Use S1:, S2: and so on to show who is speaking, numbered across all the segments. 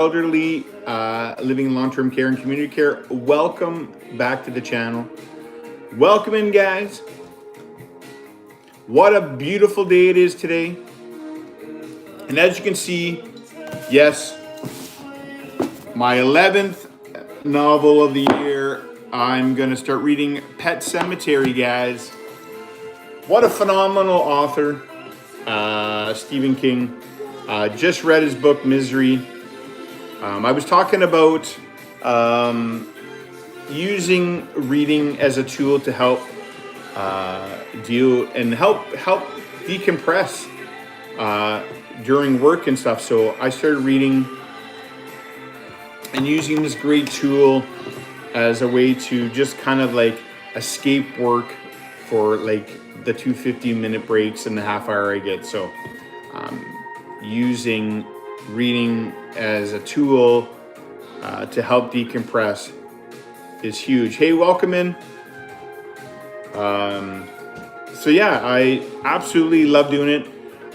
S1: elderly living in long-term care and community care. Welcome back to the channel. Welcome in, guys. What a beautiful day it is today. And as you can see, yes, my 11th novel of the year. I'm going to start reading Pet Sematary, guys. What a phenomenal author, Stephen King. Just read his book, Misery. I was talking about using reading as a tool to help help decompress during work and stuff. So I started reading and using this great tool as a way to just kind of like escape work for like the 2 15-minute breaks and the half hour I get. So using reading as a tool to help decompress is huge. Hey, welcome in. So yeah, I absolutely love doing it.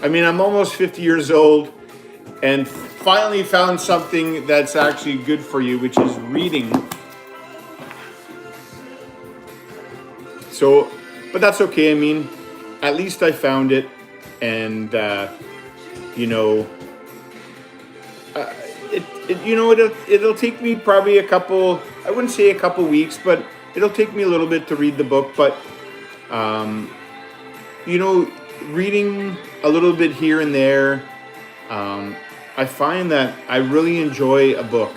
S1: I mean, I'm almost 50 years old and finally found something that's actually good for you, which is reading. So, but that's okay. I mean, at least I found it, and it'll take me probably a couple. I wouldn't say a couple weeks, but it'll take me a little bit to read the book. But reading a little bit here and there, I find that I really enjoy a book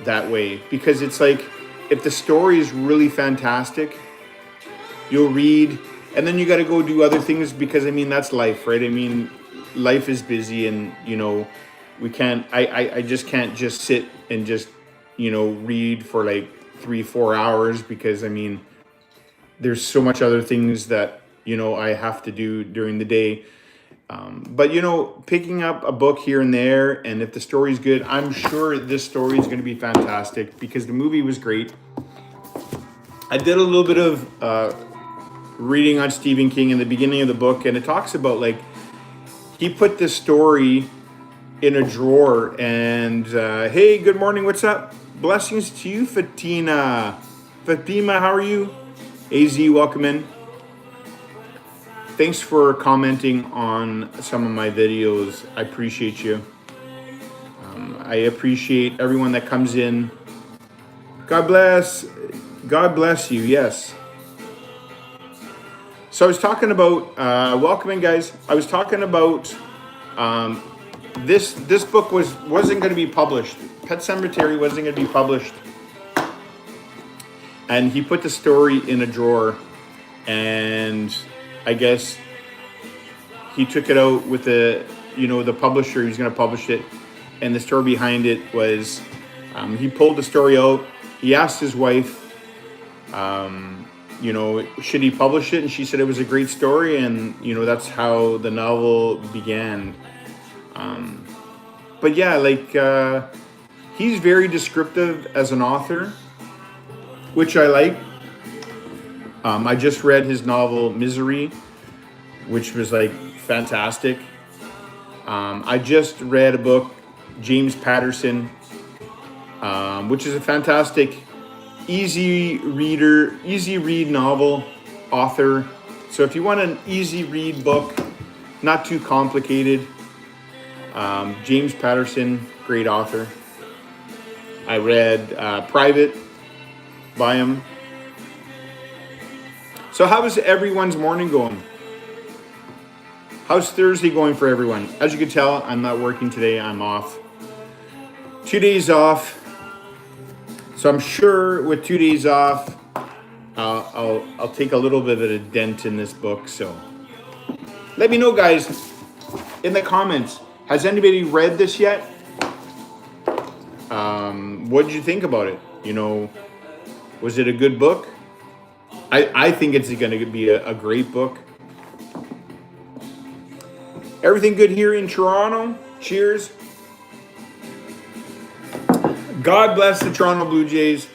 S1: that way, because it's like if the story is really fantastic, you'll read, and then you got to go do other things, because I mean, that's life, right? I mean, life is busy, and we can't, I just can't just sit and just read for like 3-4 hours, because I mean, there's so much other things that I have to do during the day. But picking up a book here and there, and if the story's good, I'm sure this story is going to be fantastic, because the movie was great. I did a little bit of reading on Stephen King in the beginning of the book, and it talks about like he put this story in a drawer. And hey, good morning, what's up? Blessings to you, Fatima, how are you? AZ, welcome in. Thanks for commenting on some of my videos. I appreciate you. I appreciate everyone that comes in. God bless you. Yes. So I was talking about, welcome in, guys. I was talking about this book wasn't going to be published. Pet Sematary wasn't going to be published. And he put the story in a drawer, and I guess he took it out with the publisher. He was going to publish it, and the story behind it was he pulled the story out. He asked his wife, should he publish it? And she said it was a great story, and that's how the novel began. But yeah, like he's very descriptive as an author, which I like. I just read his novel Misery, which was like fantastic. I just read a book, James Patterson, which is a fantastic easy read novel author. So if you want an easy read book, not too complicated, James Patterson, great author. I read Private by him. So how is everyone's morning going? How's Thursday going for everyone? As you can tell, I'm not working today. I'm off. 2 days off. So I'm sure with 2 days off, I'll take a little bit of a dent in this book. So let me know, guys, in the comments. Has anybody read this yet? What did you think about it? Was it a good book? I think it's going to be a great book. Everything good here in Toronto? Cheers. God bless the Toronto Blue Jays.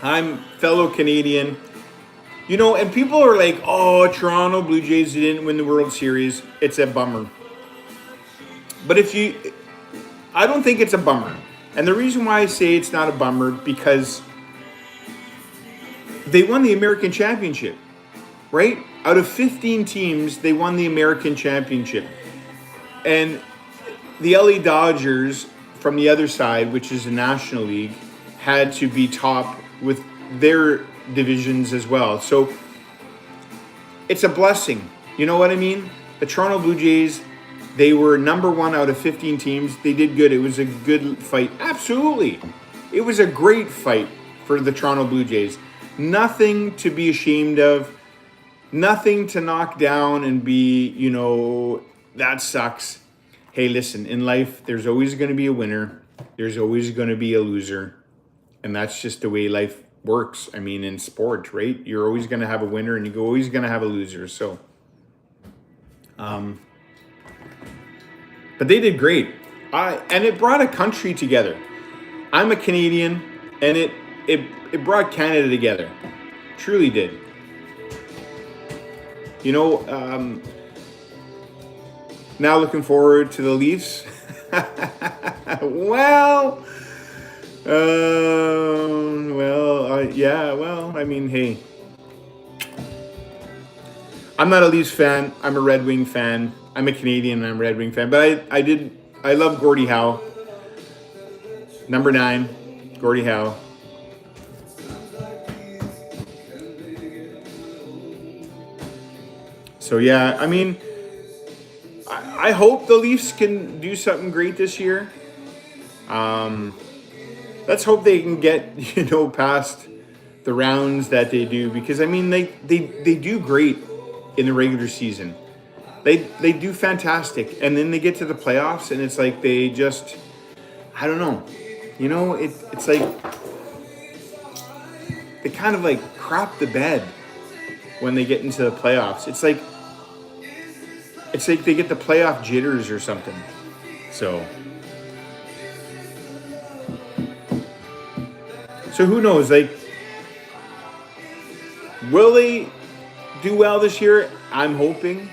S1: I'm fellow Canadian. And people are like, oh, Toronto Blue Jays didn't win the World Series. It's a bummer. But I don't think it's a bummer. And the reason why I say it's not a bummer, because they won the American Championship, right? Out of 15 teams, they won the American Championship. And the LA Dodgers from the other side, which is the National League, had to be top with their divisions as well. So it's a blessing. You know what I mean? The Toronto Blue Jays, they were number 1 out of 15 teams. They did good. It was a good fight. Absolutely. It was a great fight for the Toronto Blue Jays. Nothing to be ashamed of. Nothing to knock down and be, that sucks. Hey, listen, in life, there's always going to be a winner. There's always going to be a loser. And that's just the way life works. I mean, in sport, right? You're always going to have a winner and you're always going to have a loser. So, but they did great. And it brought a country together. I'm a Canadian, and it brought Canada together. Truly did. Now looking forward to the Leafs. I mean, hey. I'm not a Leafs fan. I'm a Red Wing fan. I'm a Canadian and I'm a Red Wing fan. But I love Gordie Howe. Number 9, Gordie Howe. So, yeah, I mean, I hope the Leafs can do something great this year. Let's hope they can get, past the rounds that they do. Because, I mean, they do great in the regular season. They do fantastic. And then they get to the playoffs and it's like they just, I don't know. It's like they kind of like crap the bed when they get into the playoffs. It's like they get the playoff jitters or something. So who knows? Like, will they do well this year? I'm hoping.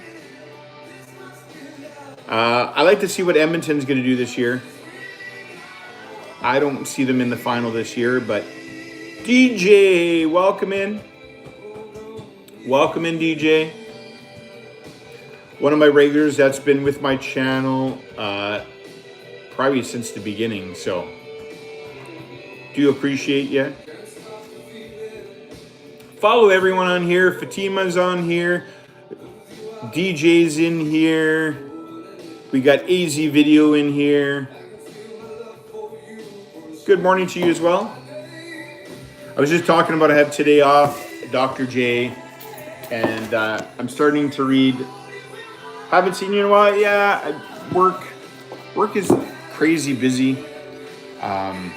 S1: I like to see what Edmonton's going to do this year. I don't see them in the final this year, but DJ, welcome in. Welcome in, DJ. One of my regulars that's been with my channel probably since the beginning, so do appreciate you. Follow everyone on here. Fatima's on here. DJ's in here. We got AZ Video in here. Good morning to you as well. I was just talking about I have today off, Dr. J, and I'm starting to read. Haven't seen you in a while. Yeah, work is crazy busy. And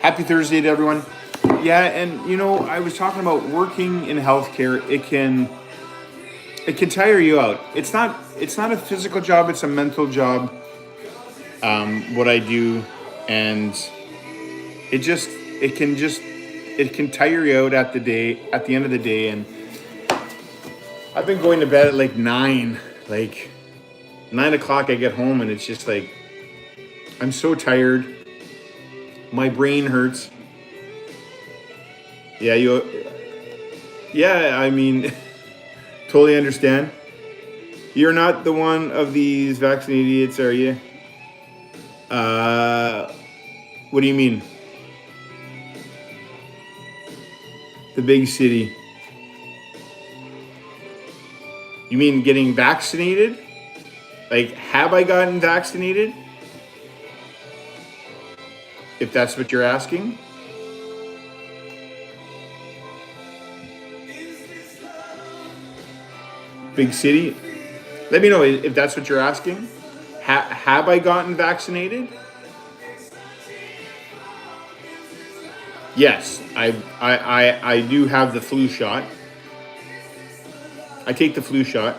S1: happy Thursday to everyone. Yeah, and I was talking about working in healthcare. It can tire you out. It's not a physical job, it's a mental job. What I do, and it can tire you out at the end of the day. And I've been going to bed at like 9 o'clock. I get home and it's just like I'm so tired. My brain hurts. I mean, totally understand. You're not the one of these vaccinated idiots, are you? What do you mean? The big city. You mean getting vaccinated? Like, have I gotten vaccinated? If that's what you're asking. Big city? Let me know if that's what you're asking. Have I gotten vaccinated? Yes, I do have the flu shot. I take the flu shot.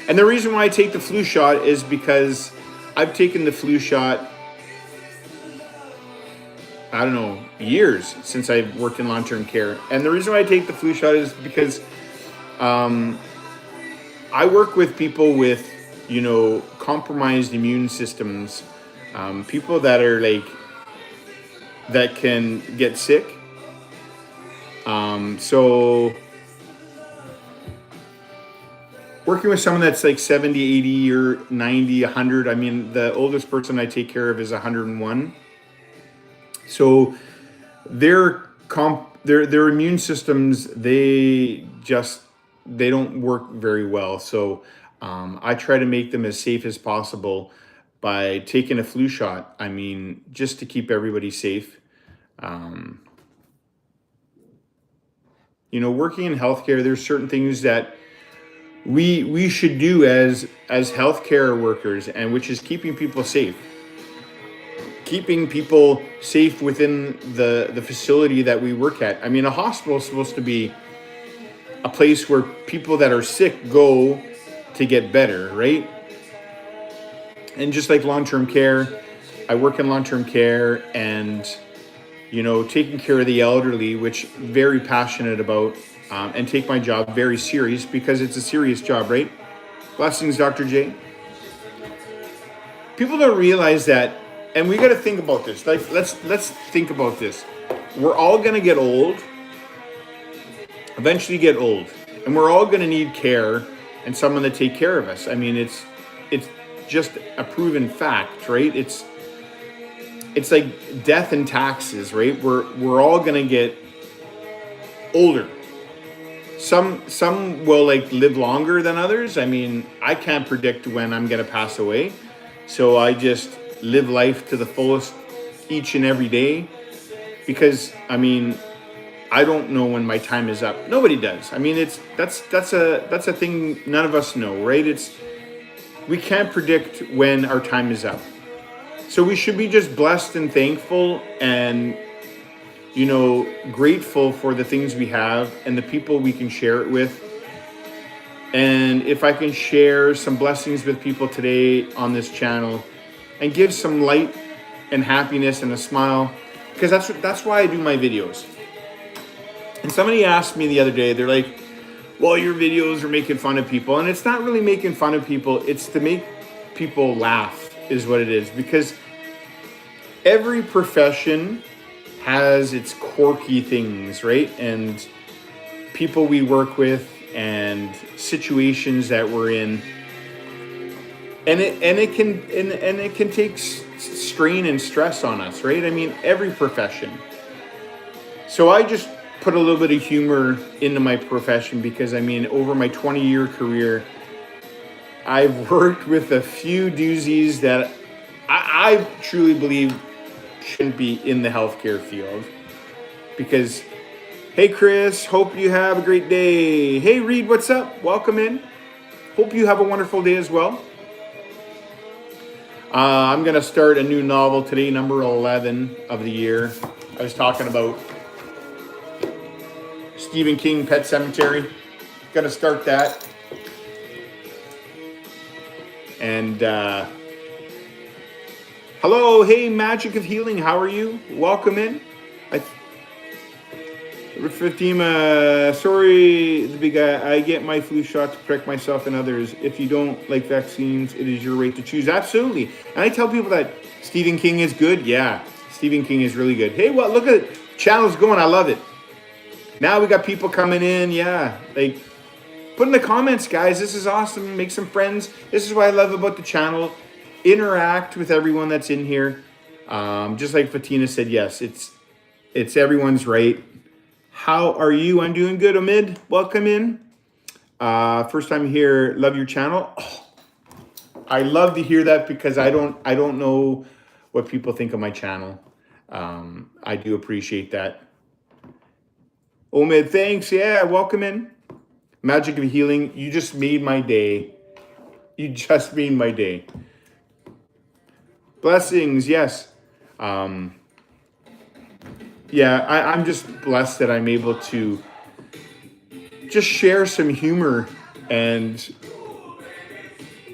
S1: And the reason why I take the flu shot is because I've taken the flu shot, I don't know, years since I've worked in long-term care. And the reason why I take the flu shot is because I I work with people with, compromised immune systems, people that are like, that can get sick. So working with someone that's like 70, 80 or 90, 100. I mean, the oldest person I take care of is 101. So their immune systems, they don't work very well. So I try to make them as safe as possible by taking a flu shot. I mean, just to keep everybody safe. Working in healthcare, there's certain things that we should do as healthcare workers, and which is keeping people safe. Keeping people safe within the facility that we work at. I mean, a hospital is supposed to be a place where people that are sick go to get better, right? And just like long-term care, I work in long-term care, and taking care of the elderly, which very passionate about, and take my job very serious because it's a serious job, right? Blessings, Dr. J. People don't realize that, and we got to think about this. Like, let's think about this. We're all gonna get old, eventually get old, and we're all gonna need care and someone to take care of us. I mean, it's just a proven fact, right? It's like death and taxes, right? We're all gonna get older. Some will like live longer than others. I mean, I can't predict when I'm gonna pass away, so I just live life to the fullest each and every day, because I mean, I don't know when my time is up. Nobody does. I mean, that's a thing none of us know, right? We can't predict when our time is up. So we should be just blessed and thankful and, grateful for the things we have and the people we can share it with. And if I can share some blessings with people today on this channel and give some light and happiness and a smile, because that's why I do my videos. And somebody asked me the other day, they're like, well, your videos are making fun of people. And it's not really making fun of people. It's to make people laugh is what it is. Because every profession has its quirky things, right? And people we work with and situations that we're in. And it can take strain and stress on us, right? I mean, every profession. So I just put a little bit of humor into my profession because, I mean, over my 20-year career, I've worked with a few doozies that I truly believe shouldn't be in the healthcare field. Because, hey, Chris, hope you have a great day. Hey, Reed, what's up? Welcome in. Hope you have a wonderful day as well. I'm going to start a new novel today, number 11 of the year. I was talking about Stephen King, Pet Sematary. Got to start that. And hello, hey, Magic of Healing, how are you? Welcome in. Fatima, sorry, the big guy. I get my flu shot to protect myself and others. If you don't like vaccines, it is your right to choose. Absolutely. And I tell people that Stephen King is good. Yeah, Stephen King is really good. Hey, well, look at it. Channel's going. I love it. Now we got people coming in. Yeah, like, put in the comments, guys. This is awesome. Make some friends. This is what I love about the channel. Interact with everyone that's in here. Just like Fatina said, yes, it's everyone's right. How are you? I'm doing good, Omid. Welcome in. First time here. Love your channel. Oh, I love to hear that because I don't know what people think of my channel. I do appreciate that. Omid, thanks. Yeah, welcome in. Magic of Healing. You just made my day. You just made my day. Blessings. Yes. Yeah, I'm just blessed that I'm able to just share some humor and,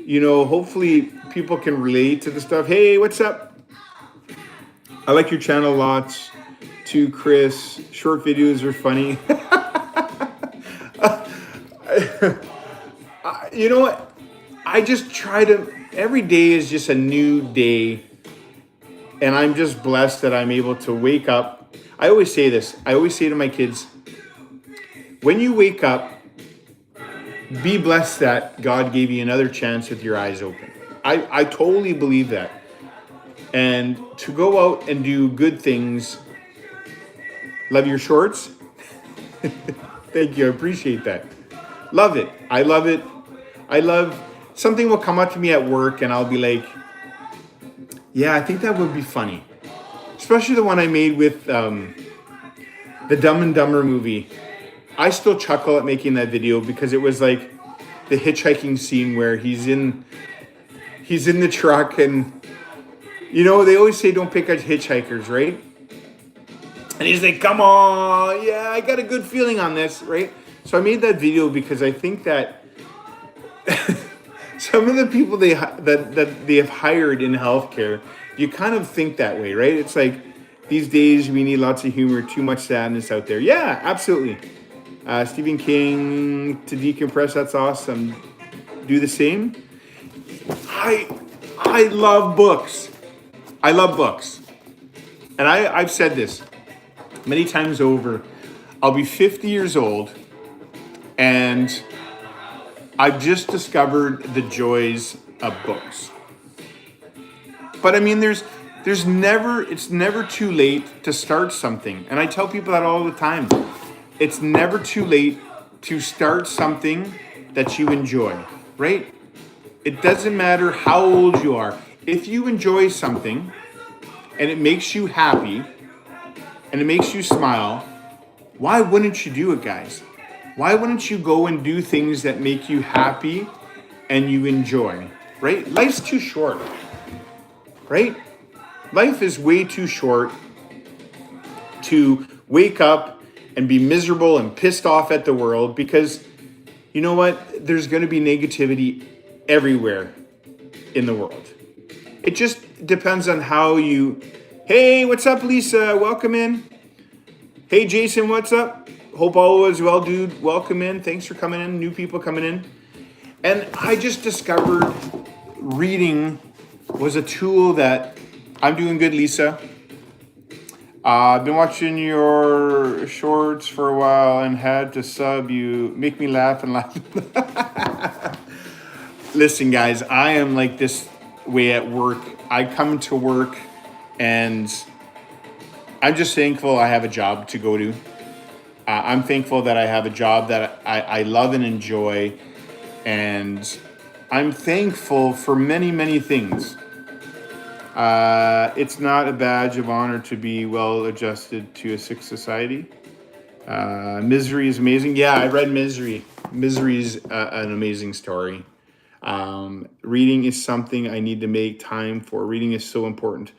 S1: hopefully people can relate to the stuff. Hey, what's up? I like your channel lots too, Chris. Short videos are funny. You know what? I just try to, every day is just a new day. And I'm just blessed that I'm able to wake up. I always say this. I always say to my kids, when you wake up, be blessed that God gave you another chance with your eyes open. I totally believe that. And to go out and do good things. Love your shorts. Thank you. I appreciate that. Love it. I love it. I love, something will come up to me at work and I'll be like, yeah, I think that would be funny. Especially the one I made with the Dumb and Dumber movie. I still chuckle at making that video because it was like the hitchhiking scene where he's in the truck, and you know, they always say don't pick up hitchhikers, right? And he's like, come on, yeah, I got a good feeling on this, right? So I made that video because I think that some of the people that they have hired in healthcare, you kind of think that way, right? It's like these days we need lots of humor, too much sadness out there. Yeah, absolutely. Stephen King, to decompress, that's awesome. Do the same. I love books. I love books. And I've said this many times over. I'll be 50 years old and I've just discovered the joys of books. But I mean, it's never too late to start something. And I tell people that all the time. It's never too late to start something that you enjoy, right? It doesn't matter how old you are. If you enjoy something and it makes you happy and it makes you smile, why wouldn't you do it, guys? Why wouldn't you go and do things that make you happy and you enjoy, right? Life's too short, right? Life is way too short to wake up and be miserable and pissed off at the world, because you know what? There's going to be negativity everywhere in the world. It just depends on how you... Hey, what's up, Lisa? Welcome in. Hey, Jason, what's up? Hope all is well, dude. Welcome in. Thanks for coming in. New people coming in. And I just discovered reading was a tool that... I'm doing good, Lisa. I've been watching your shorts for a while and had to sub you. Make me laugh and laugh. Listen, guys, I am like this way at work. I come to work and I'm just thankful I have a job to go to. I'm thankful that I have a job that I love and enjoy. And I'm thankful for many, many things. It's not a badge of honor to be well adjusted to a sick society. Misery is amazing. Yeah, I read Misery. Misery is an amazing story. Reading is something I need to make time for. Reading is so important.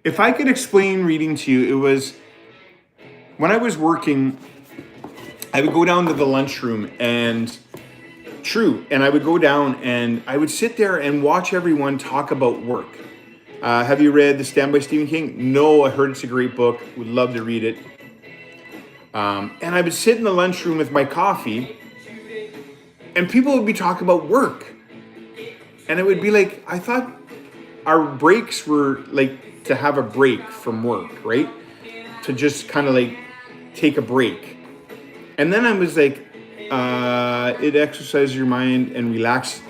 S1: If I could explain reading to you, it was when I was working, I would go down to the lunchroom and I would go down and I would sit there and watch everyone talk about work. Have you read The Stand by Stephen King? No, I heard it's a great book. Would love to read it. And I would sit in the lunchroom with my coffee and people would be talking about work. And it would be like, I thought our breaks were like to have a break from work, right? To just kind of like take a break. And then I was like, it exercises your mind and relax.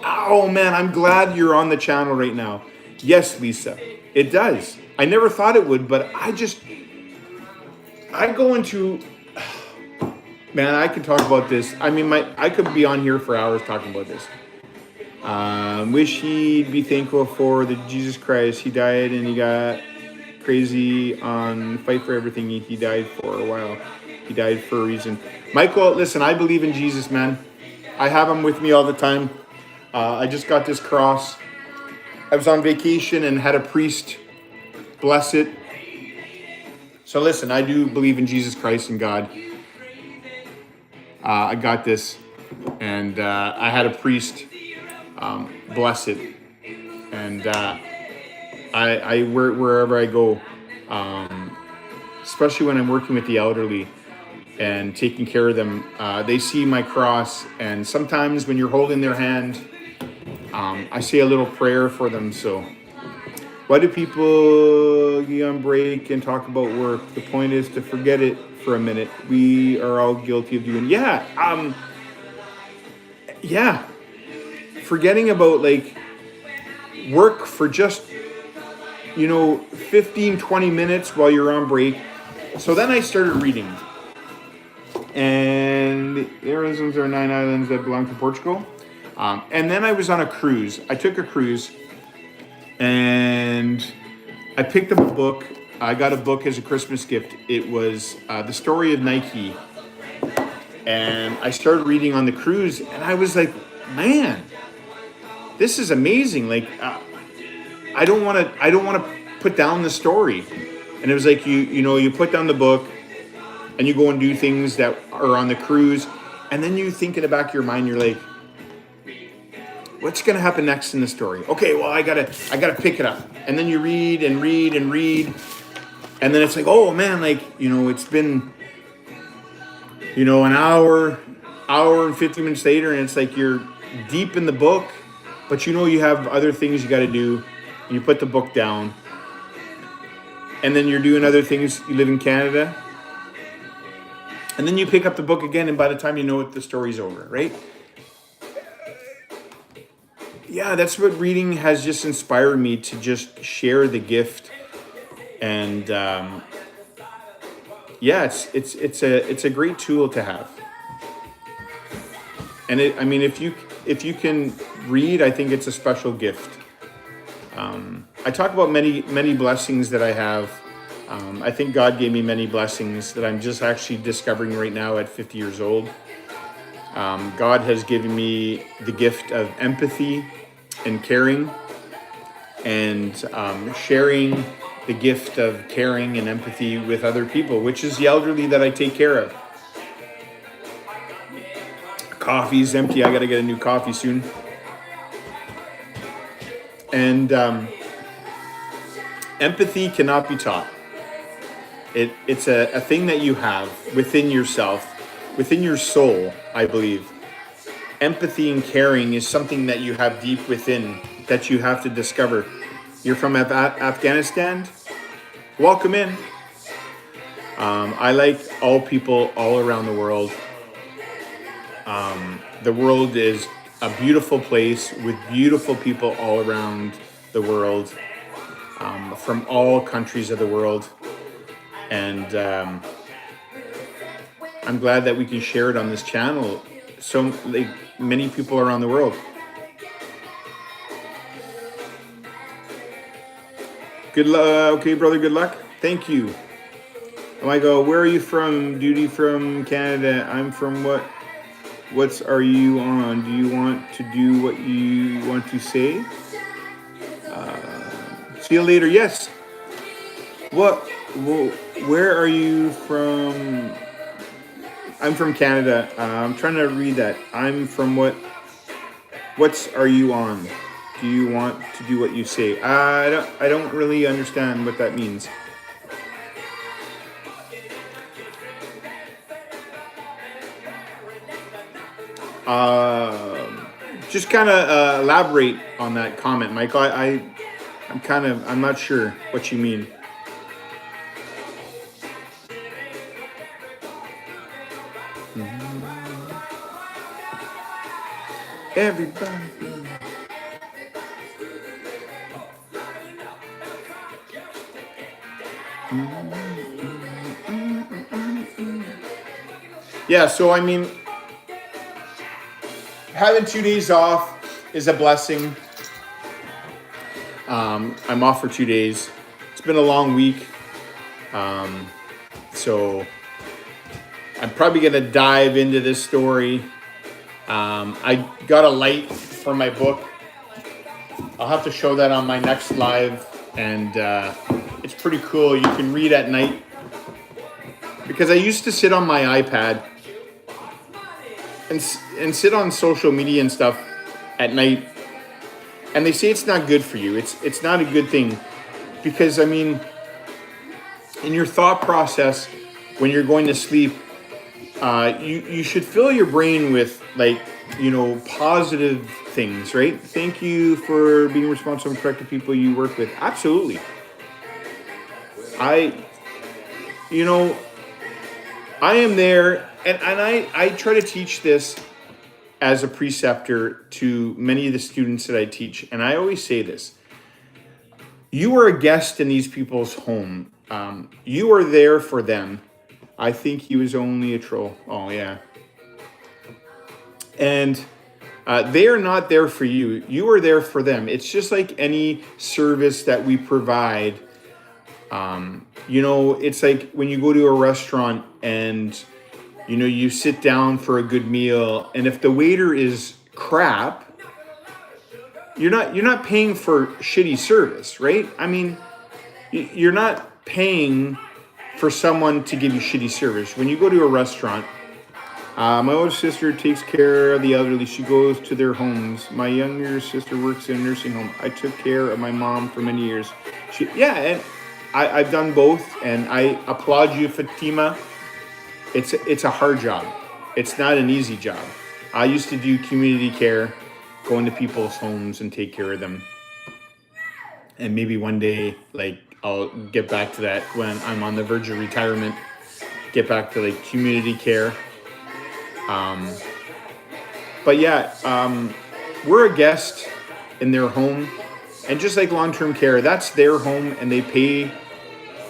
S1: Oh man, I'm glad you're on the channel right now. Yes, Lisa, it does. I never thought it would, but I go into, man, I could talk about this. I mean, I could be on here for hours talking about this. Wish he'd be thankful for the Jesus Christ. He died and he got crazy on fight for everything he died for a while. He died for a reason. Michael, listen, I believe in Jesus, man. I have him with me all the time. I just got this cross. I was on vacation and had a priest bless it. So listen, I do believe in Jesus Christ and God. I got this. And I had a priest bless it. And I wherever I go, especially when I'm working with the elderly and taking care of them. They see my cross, and sometimes when you're holding their hand, I say a little prayer for them. So why do people get on break and talk about work? The point is to forget it for a minute. We are all guilty of doing. Yeah. Forgetting about like work for just 15, 20 minutes while you're on break. So then I started reading. And there are 9 islands that belong to Portugal. And then I was on a cruise. I took a cruise and I picked up a book. I got a book as a Christmas gift. It was The Story of Nike. And I started reading on the cruise, and I was like, man, this is amazing. Like, I don't want to put down the story. And it was like, you put down the book and you go and do things that are on the cruise. And then you think in the back of your mind, you're like, what's going to happen next in the story? Okay, well, I gotta pick it up. And then you read and read and read. And then it's like, oh man, like, it's been, an hour and 50 minutes later, and it's like you're deep in the book, but you have other things you got to do. You put the book down, and then you're doing other things. You live in Canada, and then you pick up the book again, and by the time you know it, the story's over, right? Yeah, that's what reading has just inspired me to just share the gift, and it's a great tool to have. And if you can read, I think it's a special gift. I talk about many blessings that I have. I think God gave me many blessings that I'm just actually discovering right now at 50 years old. God has given me the gift of empathy and caring, and sharing the gift of caring and empathy with other people, which is the elderly that I take care of. Coffee's empty. I got to get a new coffee soon. And empathy cannot be taught. It's a thing that you have within yourself, within your soul, I believe. Empathy and caring is something that you have deep within that you have to discover. You're from Afghanistan? Welcome in. I like all people all around the world. The world is a beautiful place with beautiful people all around the world, from all countries of the world. And I'm glad that we can share it on this channel. So many people around the world. Good luck. Okay, brother, good luck. Thank you. Oh, I go, where are you from? Duty from Canada. I'm from what? What's are you on? Do you want to do what you want to say? See you later. Yes. What? Where are you from? I'm from Canada. I'm trying to read that. I'm from what? What's are you on? Do you want to do what you say? I don't really understand what that means. Just kind of elaborate on that comment, Michael. I'm not sure what you mean. Everybody. Yeah, so having 2 days off is a blessing. I'm off for 2 days. It's been a long week. So I'm probably going to dive into this story. I got a light for my book. I'll have to show that on my next live. And it's pretty cool. You can read at night. Because I used to sit on my iPad and sit on social media and stuff at night, and they say it's not good for you. It's not a good thing, because in your thought process when you're going to sleep, you should fill your brain with like, positive things, right? Thank you for being responsible and correct the people you work with. Absolutely. I, you know, I am there, and I try to teach this as a preceptor to many of the students that I teach. And I always say this: you are a guest in these people's home. You are there for them. I think he was only a troll. Oh, yeah. And they are not there for you. You are there for them. It's just like any service that we provide. It's like when you go to a restaurant and, you sit down for a good meal. And if the waiter is crap, you're not paying for shitty service, right? I mean, you're not paying for someone to give you shitty service. When you go to a restaurant, my older sister takes care of the elderly. She goes to their homes. My younger sister works in a nursing home. I took care of my mom for many years. And I've done both, and I applaud you, Fatima. It's a hard job. It's not an easy job. I used to do community care, go into people's homes and take care of them. And maybe one day, I'll get back to that when I'm on the verge of retirement. Get back to community care. We're a guest in their home, and just like long-term care, that's their home, and they pay.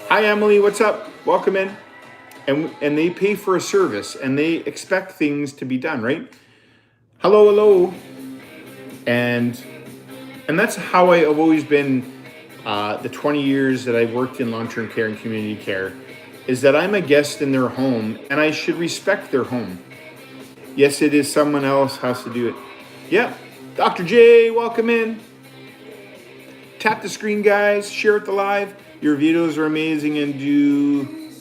S1: Hi, Emily, what's up? Welcome in. And they pay for a service, and they expect things to be done, right? Hello. And that's how I have always been. The 20 years that I've worked in long-term care and community care, is that I'm a guest in their home, and I should respect their home. Yes, it is someone else has to do it. Yeah. Dr. J, welcome in. Tap the screen, guys. Share it to live. Your videos are amazing and do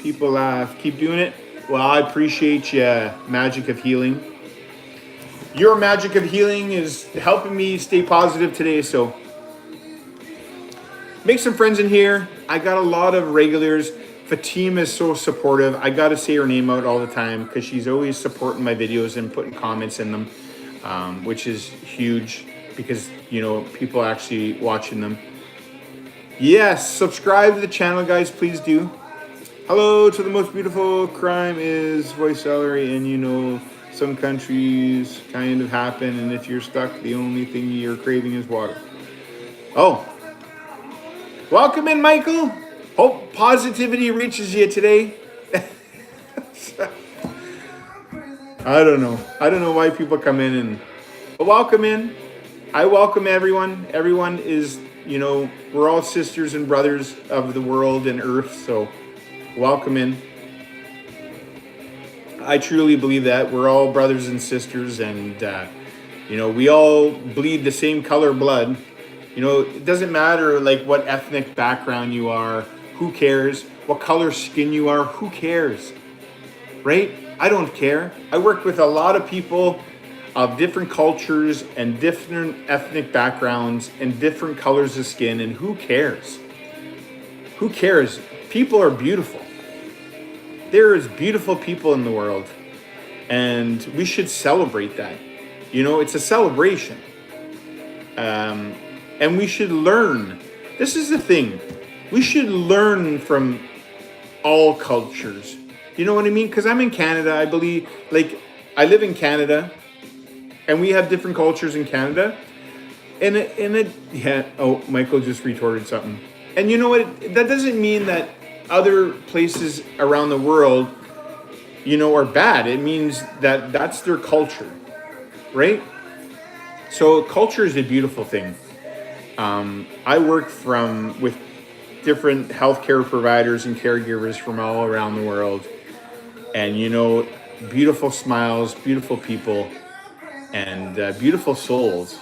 S1: people laugh. Keep doing it. Well, I appreciate you, Magic of Healing. Your Magic of Healing is helping me stay positive today, so make some friends in here. I got a lot of regulars. Fatima is so supportive. I got to say her name out all the time because she's always supporting my videos and putting comments in them, which is huge because, people actually watching them. Yes, subscribe to the channel, guys. Please do. Hello to the most beautiful crime is voice salary, and some countries kind of happen, and if you're stuck, the only thing you're craving is water. Oh. Welcome in, Michael. Hope positivity reaches you today. I don't know why people come in but welcome in. I welcome everyone. Everyone is, we're all sisters and brothers of the world and earth, so welcome in. I truly believe that we're all brothers and sisters, and we all bleed the same color blood. It doesn't matter what ethnic background you are. Who cares? What color skin you are? Who cares? Right? I don't care. I work with a lot of people of different cultures and different ethnic backgrounds and different colors of skin, and who cares? Who cares? People are beautiful. There is beautiful people in the world, and we should celebrate that. It's a celebration. And we should learn. This is the thing. We should learn from all cultures. You know what I mean? Because I'm in Canada. I believe, I live in Canada, and we have different cultures in Canada. Michael just retorted something. And you know what? That doesn't mean that other places around the world, are bad. It means that that's their culture, right? So culture is a beautiful thing. I work with different healthcare providers and caregivers from all around the world, and beautiful smiles, beautiful people, and beautiful souls.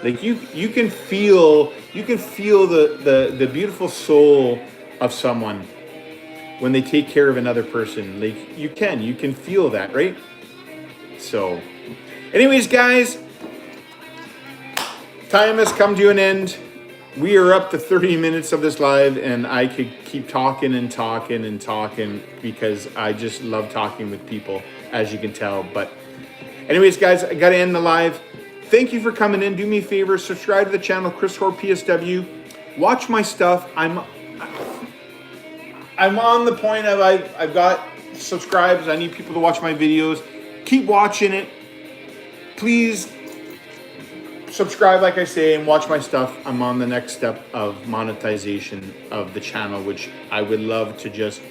S1: You can feel the beautiful soul of someone when they take care of another person. You can feel that, right? So, anyways, guys, time has come to an end. we are up to 30 minutes of this live, and I could keep talking and talking and talking because I just love talking with people, as you can tell. But anyways, guys, I got to end the live. Thank you for coming in. Do me a favor, subscribe to the channel, Chrishoard PSW. Watch my stuff. I'm on the point of I've got subscribers. I need people to watch my videos. Keep watching it. Please subscribe, like I say, and watch my stuff. I'm on the next step of monetization of the channel, which I would love to just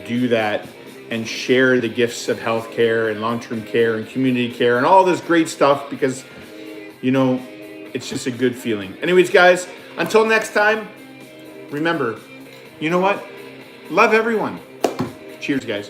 S1: do that and share the gifts of healthcare and long-term care and community care and all this great stuff, because, you know, it's just a good feeling. Anyways, guys, until next time, remember, you know what? Love everyone. Cheers, guys.